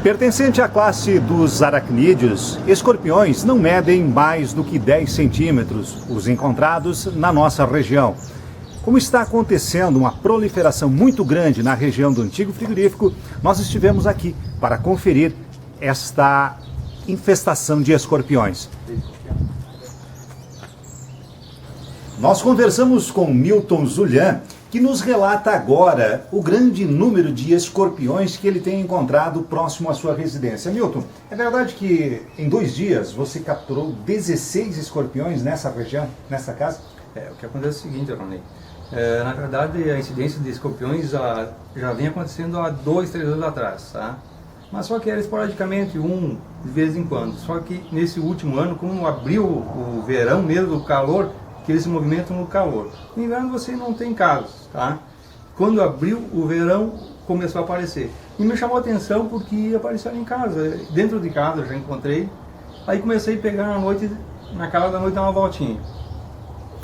Pertencente à classe dos aracnídeos, escorpiões não medem mais do que 10 centímetros, os encontrados na nossa região. Como está acontecendo uma proliferação muito grande na região do antigo frigorífico, nós estivemos aqui para conferir esta infestação de escorpiões. Nós conversamos com Milton Zulian, que nos relata agora o grande número de escorpiões que ele tem encontrado próximo à sua residência. Milton, é verdade que em 2 dias você capturou 16 escorpiões nessa região, nessa casa? O que acontece é o seguinte, Ronei. Na verdade, a incidência de escorpiões já vem acontecendo há 2, 3 anos atrás, tá? Mas só que era esporadicamente, de vez em quando. Só que nesse último ano, como abriu o verão mesmo, o calor, que eles se movimentam no calor. No inverno você não tem casos, tá? Quando abriu o verão, começou a aparecer. E me chamou a atenção porque apareceram em casa. Dentro de casa eu já encontrei. Aí comecei a pegar na noite, na calada da noite, dar uma voltinha.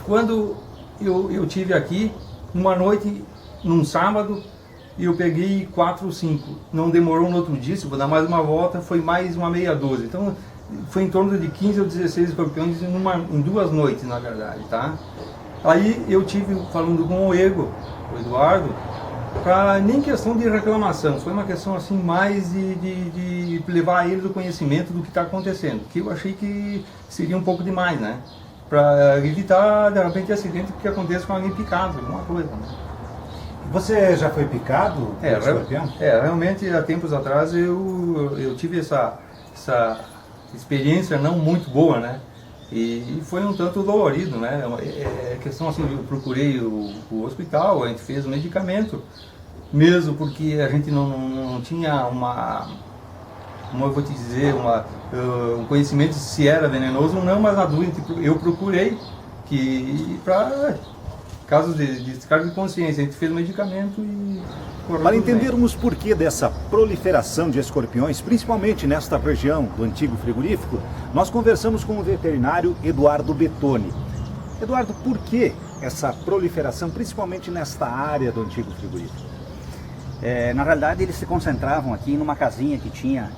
Quando eu tive aqui, uma noite, num sábado, eu peguei 4 ou 5. Não demorou no outro dia, se vou dar mais uma volta, foi mais uma meia dúzia. Então, foi em torno de 15 ou 16 escorpiões em 2 noites, na verdade, tá? Aí eu tive falando com o Eduardo, nem questão de reclamação, foi uma questão assim mais de levar ele do conhecimento do que está acontecendo, que eu achei que seria um pouco demais, né? Para evitar, de repente, acidente que aconteça com alguém picado, alguma coisa, né? Você já foi picado por escorpião? Realmente, há tempos atrás eu tive essa experiência não muito boa, né? E foi um tanto dolorido, né? É questão assim, eu procurei o hospital, a gente fez o medicamento, mesmo porque a gente não tinha como eu vou te dizer, um conhecimento se era venenoso ou não, mas na dúvida eu procurei para casos de descarga de consciência, a gente fez o medicamento e... Para entendermos por que dessa proliferação de escorpiões, principalmente nesta região do antigo frigorífico, nós conversamos com o veterinário Eduardo Bettoni. Eduardo, por que essa proliferação, principalmente nesta área do antigo frigorífico? Na realidade, eles se concentravam aqui numa casinha que tinha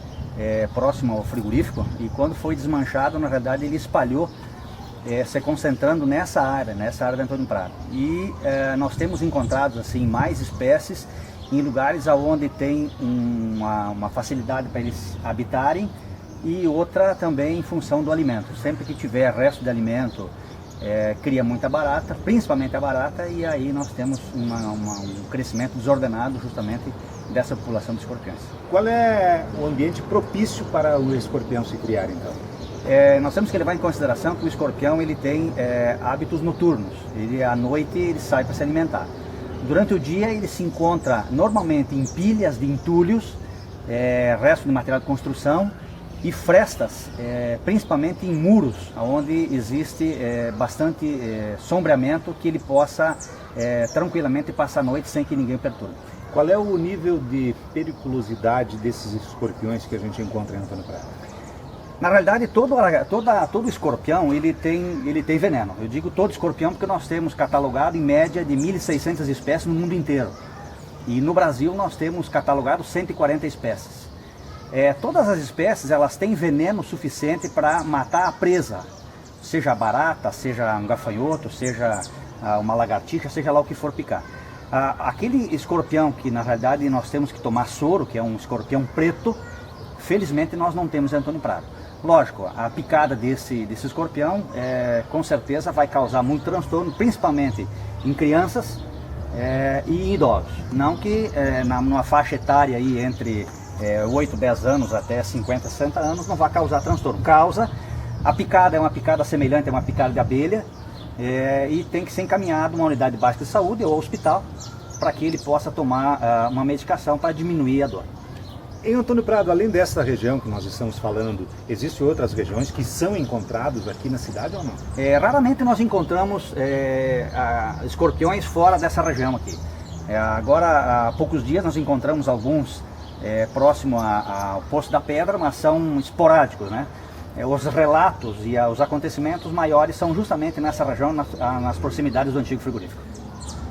próximo ao frigorífico, e quando foi desmanchado, na verdade, ele espalhou, se concentrando nessa área do Antônio Prado. E nós temos encontrado assim, mais espécies em lugares onde tem uma facilidade para eles habitarem, e outra também em função do alimento. Sempre que tiver resto de alimento, cria muita barata, principalmente a barata, e aí nós temos um crescimento desordenado justamente dessa população de escorpiões. Qual é o ambiente propício para o escorpião se criar, então? Nós temos que levar em consideração que o escorpião ele tem hábitos noturnos. À noite ele sai para se alimentar. Durante o dia ele se encontra normalmente em pilhas de entulhos, resto de material de construção e frestas, principalmente em muros, onde existe bastante sombreamento, que ele possa tranquilamente passar a noite sem que ninguém o perturbe. Qual é o nível de periculosidade desses escorpiões que a gente encontra em Antônio Prado? Na realidade, todo escorpião ele tem veneno. Eu digo todo escorpião porque nós temos catalogado em média de 1.600 espécies no mundo inteiro. E no Brasil nós temos catalogado 140 espécies. Todas as espécies elas têm veneno suficiente para matar a presa, seja a barata, seja um gafanhoto, seja uma lagartixa, seja lá o que for picar. Aquele escorpião que na realidade nós temos que tomar soro, que é um escorpião preto, felizmente nós não temos em Antônio Prado. Lógico, a picada desse escorpião com certeza vai causar muito transtorno, principalmente em crianças e em idosos. Não que numa faixa etária aí entre 8, 10 anos até 50, 60 anos não vai causar transtorno. Causa, a picada é uma picada semelhante a uma picada de abelha e tem que ser encaminhado a uma unidade básica de saúde ou hospital para que ele possa tomar uma medicação para diminuir a dor. Em Antônio Prado, além dessa região que nós estamos falando, existem outras regiões que são encontrados aqui na cidade ou não? Raramente nós encontramos escorpiões fora dessa região aqui. Agora, há poucos dias nós encontramos alguns próximo ao Poço da Pedra, mas são esporádicos, né? Os relatos e os acontecimentos maiores são justamente nessa região, nas proximidades do antigo frigorífico.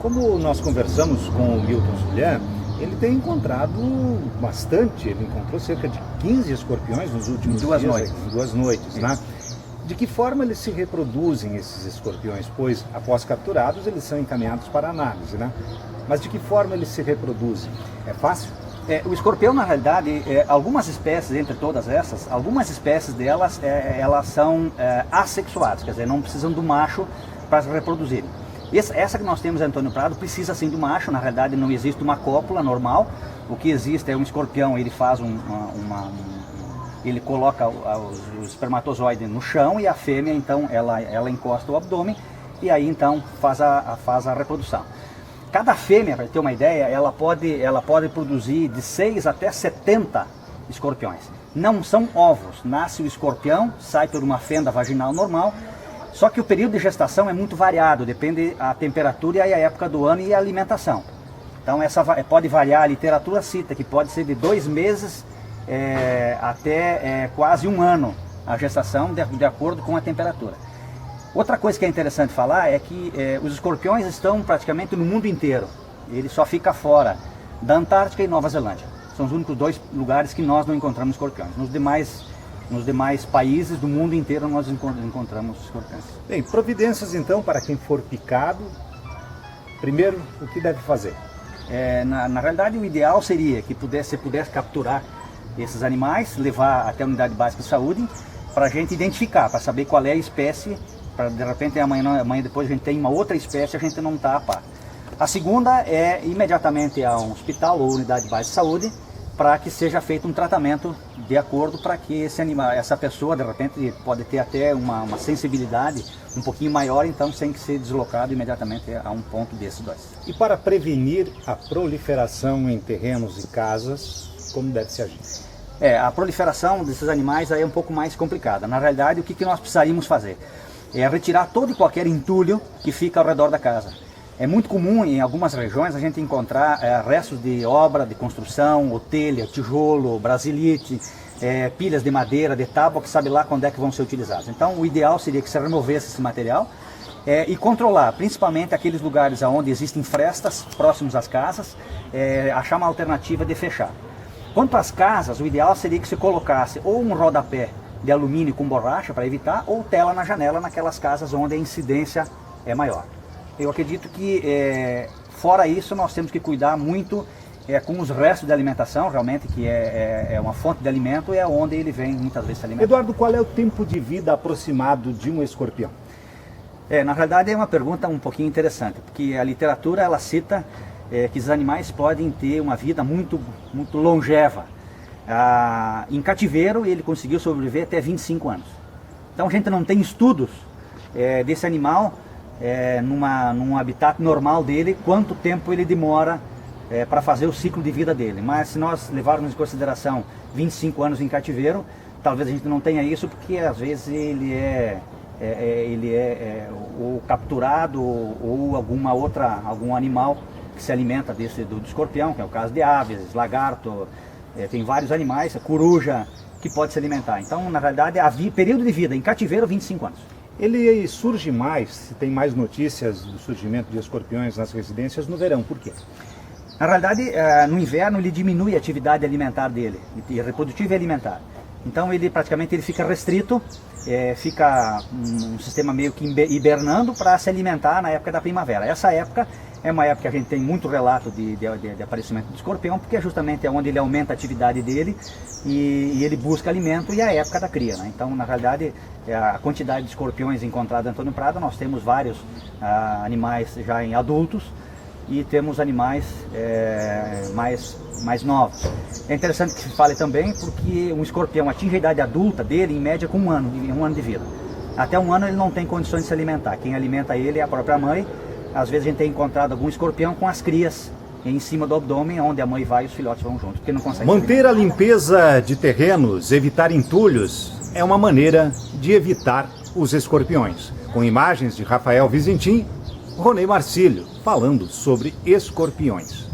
Como nós conversamos com o Milton Zulian, Ele tem encontrado bastante, ele encontrou cerca de 15 escorpiões nos últimos duas dias, noites. em 2 noites, né? De que forma eles se reproduzem, esses escorpiões? Pois, após capturados, eles são encaminhados para análise, né? Mas de que forma eles se reproduzem? É fácil? O escorpião, na realidade, algumas espécies, entre todas essas, algumas espécies delas, elas são assexuadas, quer dizer, não precisam do macho para se reproduzirem. Essa que nós temos em Antônio Prado precisa sim do macho, na realidade não existe uma cópula normal, o que existe é um escorpião, ele faz ele coloca os espermatozoides no chão e a fêmea então ela encosta o abdômen e aí então faz a reprodução. Cada fêmea, para ter uma ideia, ela pode produzir de 6 até 70 escorpiões. Não são ovos, nasce o escorpião, sai por uma fenda vaginal normal, só que o período de gestação é muito variado, depende da temperatura e a época do ano e a alimentação. Então pode variar, a literatura cita que pode ser de 2 meses até quase 1 ano a gestação, de acordo com a temperatura. Outra coisa que é interessante falar é que os escorpiões estão praticamente no mundo inteiro. Ele só fica fora da Antártica e Nova Zelândia. São os únicos 2 lugares que nós não encontramos escorpiões. Nos demais países do mundo inteiro nós encontramos escorpiões. Bem, providências então para quem for picado. Primeiro, o que deve fazer? Na realidade, o ideal seria que pudesse capturar esses animais, levar até a unidade básica de saúde, para a gente identificar, para saber qual é a espécie, para de repente amanhã depois a gente tem uma outra espécie, a gente não está a par. A segunda é imediatamente a um hospital ou unidade básica de saúde, para que seja feito um tratamento de acordo para que esse animal, essa pessoa de repente pode ter até uma sensibilidade um pouquinho maior, então tem que ser deslocado imediatamente a um ponto desses 2. E para prevenir a proliferação em terrenos e casas, como deve se agir? A proliferação desses animais aí é um pouco mais complicada. Na realidade, o que nós precisaríamos fazer? É retirar todo e qualquer entulho que fica ao redor da casa. É muito comum em algumas regiões a gente encontrar restos de obra de construção, ou telha, tijolo, brasilite, pilhas de madeira, de tábua, que sabe lá quando é que vão ser utilizados. Então o ideal seria que se removesse esse material e controlar, principalmente aqueles lugares onde existem frestas próximos às casas, achar uma alternativa de fechar. Quanto às casas, o ideal seria que se colocasse ou um rodapé de alumínio com borracha para evitar, ou tela na janela naquelas casas onde a incidência é maior. Eu acredito que, fora isso, nós temos que cuidar muito com os restos de alimentação, realmente, que é uma fonte de alimento e é onde ele vem muitas vezes se alimentar. Eduardo, qual é o tempo de vida aproximado de um escorpião? Na realidade é uma pergunta um pouquinho interessante, porque a literatura ela cita que os animais podem ter uma vida muito, muito longeva. Em cativeiro ele conseguiu sobreviver até 25 anos. Então a gente não tem estudos desse animal num habitat normal dele, quanto tempo ele demora para fazer o ciclo de vida dele. Mas se nós levarmos em consideração 25 anos em cativeiro, talvez a gente não tenha isso, porque às vezes ele é ou capturado ou algum animal que se alimenta do escorpião, que é o caso de aves, lagarto, tem vários animais, a coruja, que pode se alimentar. Então, na realidade, período de vida em cativeiro, 25 anos. Ele surge mais, se tem mais notícias do surgimento de escorpiões nas residências no verão, por quê? Na realidade, no inverno ele diminui a atividade alimentar dele, reprodutiva e alimentar. Então ele praticamente fica restrito, fica um sistema meio que hibernando para se alimentar na época da primavera. Essa época é uma época que a gente tem muito relato de aparecimento do escorpião, porque é justamente onde ele aumenta a atividade dele e ele busca alimento, e é a época da cria, né? Então, na realidade, a quantidade de escorpiões encontrados em Antônio Prado, nós temos vários animais já em adultos e temos animais mais novos. É interessante que se fale também porque um escorpião atinge a idade adulta dele em média com um ano de vida. Até 1 ano ele não tem condições de se alimentar. Quem alimenta ele é a própria mãe. Às vezes a gente tem encontrado algum escorpião com as crias em cima do abdômen, onde a mãe vai e os filhotes vão juntos, porque não consegue. Manter a limpeza de terrenos, evitar entulhos, é uma maneira de evitar os escorpiões. Com imagens de Rafael Vizintim, Ronei Marcílio, falando sobre escorpiões.